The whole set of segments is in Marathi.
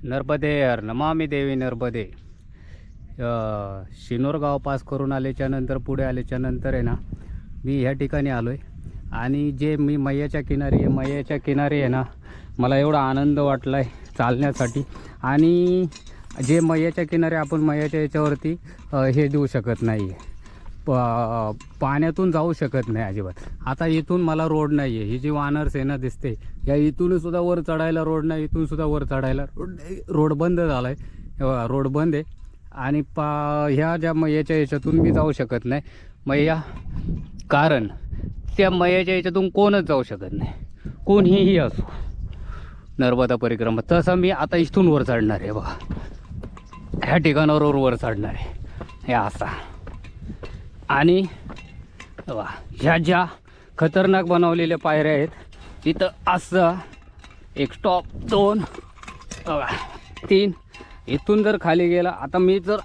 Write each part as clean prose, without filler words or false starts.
नर्मदे नमामि देवी नर्मदे. शिनोर गाव पास करून आल्याच्या नंतर पुढे आल्याच्या नंतर आहे ना, मी ह्या ठिकाणी आलो आहे. आणि जे मी मैयाच्या किनारी आहे ना, मला एवढा आनंद वाटला आहे चालण्यासाठी. आणि जे मैयाच्या किनारे आपण मैयाच्या याच्यावरती हे देऊ शकत नाही आहे, पाण्यातून जाऊ शकत नाही अजिबात. आता इथून मला रोड नाही आहे. ही जी वानर सेना दिसते, या इथूनसुद्धा वर चढायला रोड नाही, इथूनसुद्धा वर चढायला रोड बंद झाला आहे. रोड बंद आहे. आणि ह्या ज्या मैयाच्या याच्यातून मी जाऊ शकत नाही मैया, कारण त्या मैयाच्या याच्यातून कोणच जाऊ शकत नाही, कोणीही असो. नर्मदा परिक्रमा तसं मी आता इथून वर चढणार आहे बघा, ह्या ठिकाणावर वर चढणार आहे हे असा. आणि ह्या ज्या खतरनाक बनवलेल्या पायऱ्या आहेत, तिथं असं एक स्टॉप, 2 3, इथून जर खाली गेला, आता मी जर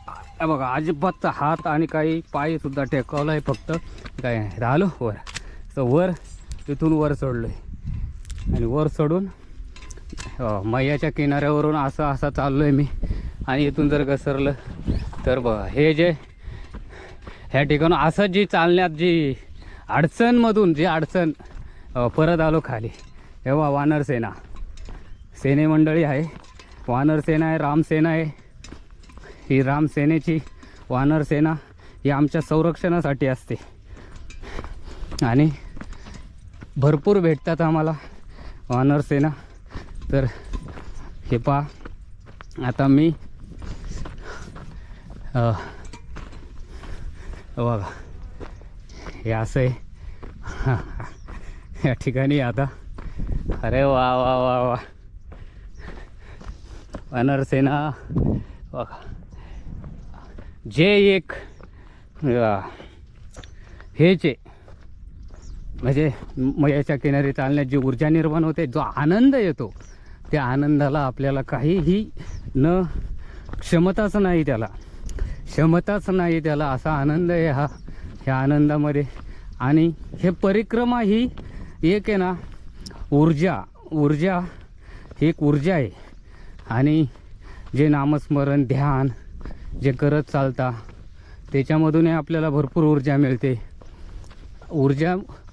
बघा अजिबातचा हात आणि काही पायसुद्धा टेकवला आहे, फक्त काय राहिलो वर. तर वर इथून वर चढलो आहे. आणि वर चढून मैयाच्या किनाऱ्यावरून असं चाललो आहे मी. आणि इथून जर घसरलं तर बघा हे जे ह्या ठिकाणी असं जी चालण्यात जी अडचणमधून जी अडचण परत आलो खाली. तेव्हा वानर सेने मंडळी आहे, वानर सेना आहे, रामसेना आहे. ही रामसेनेची वानर सेना ही आमच्या संरक्षणासाठी असते. आणि भरपूर भेटतात आम्हाला वानर सेना. तर हे पहा, आता मी बघा हे असं आहे या ठिकाणी. आता अरे वा वा वा वा, वानर सेना बघा. जे एक हेचे म्हणजे मैयाच्या किनारी चालण्यात जी ऊर्जा निर्माण होते, जो आनंद येतो, त्या आनंदाला आपल्याला काहीही न क्षमताच नाही त्याला असा आनंद आहे ह्या आनंदामध्ये. आणि हे परिक्रमा ही एक आहे ना, ऊर्जा ही एक ऊर्जा आहे. आणि जे नामस्मरण ध्यान जे करत चालता, त्याच्यामधूनही आपल्याला भरपूर ऊर्जा मिळते.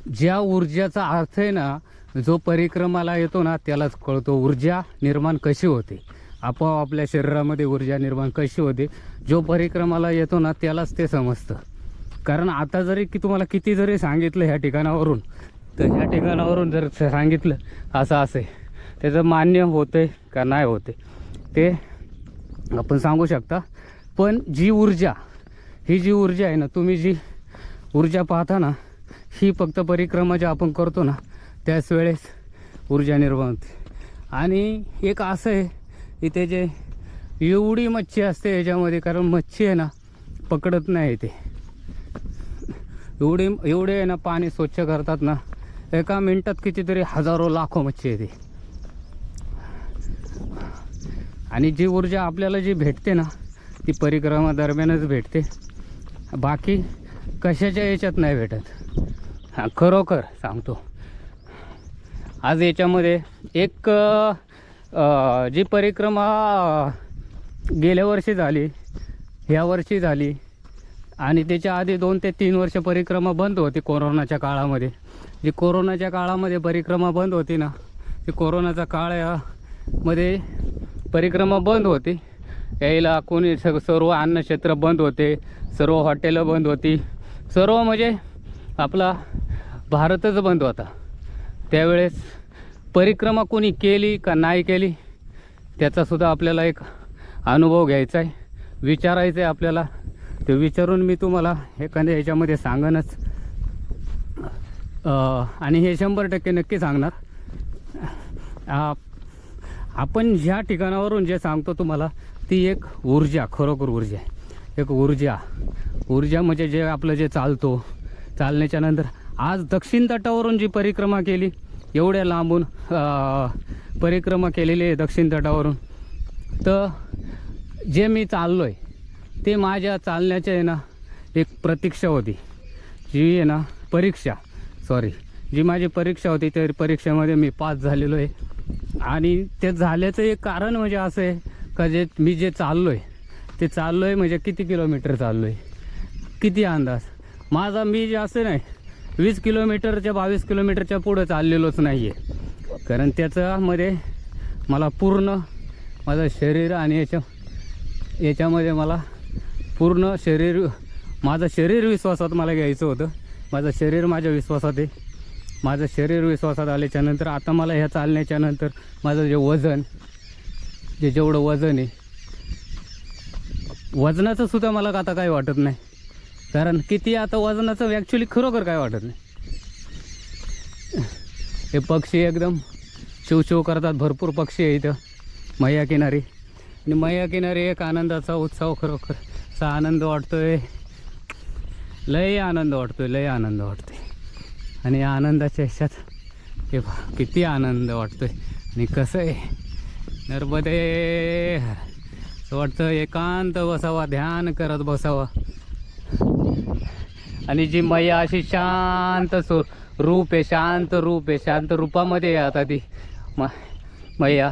ज्या ऊर्जाचा अर्थ आहे ना, जो परिक्रमाला येतो ना त्यालाच कळतो ऊर्जा निर्माण कशी होते. आपोआप आपल्या शरीरामध्ये ऊर्जा निर्माण कशी होते, जो परिक्रमाला येतो ना त्यालाच ते समजतं. कारण आता जरी की तुम्हाला किती जरी सांगितलं ह्या ठिकाणावरून, तर ह्या ठिकाणावरून जर सांगितलं असं आहे, त्याचं मान्य होते का नाही होते ते आपण सांगू शकता. पण जी ऊर्जा आहे ना, तुम्ही जी ऊर्जा पाहता ना, ही फक्त परिक्रमा ज्या आपण करतो ना त्याच वेळेस ऊर्जा निर्माण होते. आणि एक असं आहे इथे जे एवढी मच्छी असते याच्यामध्ये, कारण मच्छी आहे ना पकडत नाही ते, एवढे आहे ना पाणी स्वच्छ करतात ना, एका मिनिटात कितीतरी हजारो लाखो मच्छी येते. आणि जी ऊर्जा आपल्याला जी भेटते ना, ती परिक्रमा दरम्यानच भेटते, बाकी कशाच्या याच्यात नाही भेटत. हां, खरोखर सांगतो. आज याच्यामध्ये एक जी परिक्रमा गेल्या वर्षी झाली, ह्या वर्षी झाली, आणि त्याच्या आधी 2 ते 3 वर्ष परिक्रमा बंद होती कोरोनाच्या काळामध्ये. जी कोरोनाच्या काळामध्ये परिक्रमा बंद होती ना, ती कोरोनाच्या काळामध्ये परिक्रमा बंद होती. यायला कोणी सर्व अन्नक्षेत्र बंद होते, सर्व हॉटेलं बंद होती, सर्व म्हणजे आपला भारतच बंद होता. त्यावेळेस परिक्रमा कोणी केली का नाही केली त्याचासुद्धा आपल्याला एक अनुभव घ्यायचा आहे, विचारायचं आहे आपल्याला. ते विचारून मी तुम्हाला एखाद्या ह्याच्यामध्ये सांगणच. आणि हे 100% नक्की सांगणार. आपण ज्या ठिकाणावरून जे सांगतो तुम्हाला, ती एक ऊर्जा, खरोखर ऊर्जा आहे. एक ऊर्जा म्हणजे जे आपलं जे चालण्याच्या नंतर आज दक्षिण तटावरून जी परिक्रमा केली, एवढ्या लांबून परिक्रमा केलेली आहे दक्षिण तटावरून, तर जे मी चाललो आहे ते माझ्या चालण्याच्या आहे ना एक प्रतीक्षा होती, जी आहे ना जी माझी परीक्षा होती, त्या परीक्षेमध्ये मी पास झालेलो आहे. आणि ते झाल्याचं एक कारण म्हणजे असं आहे का जे चाललो आहे ते चाललो आहे म्हणजे किती किलोमीटर चाललो आहे, किती अंदाज माझा. मी जे असं नाही 20 किलोमीटरच्या 22 किलोमीटरच्या पुढं चाललेलोच नाही आहे. कारण त्याच्यामध्ये मला पूर्ण माझं शरीर आणि याच्यामध्ये मला पूर्ण माझं शरीर विश्वासात मला घ्यायचं होतं. माझं शरीर माझ्या विश्वासात आहे. माझं शरीर विश्वासात आल्याच्यानंतर आता मला ह्या चालण्याच्यानंतर माझं जेवढं वजन आहे, वजनाचं सुद्धा मला आता काही वाटत नाही. कारण किती आता वजनाचं ॲक्च्युली खरोखर काय वाटत नाही. हे पक्षी एकदम चिवचिव करतात. भरपूर पक्षी आहे इथं मैया किनारी. आणि मैया किनारी एक आनंदाचा उत्सव, खरोखर असा आनंद वाटतोय. लय आनंद वाटतोय. आणि या आनंदाच्या ह्याच्यात हे किती आनंद वाटतोय. आणि कसं आहे नर्मदे, असं वाटतं एकांत बसावा, ध्यान करत बसावा. आणि जी मैया अशी शांत रूप आहे, शांत रूपामध्ये आहे आता ती मैया.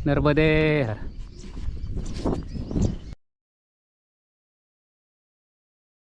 नर्मदे.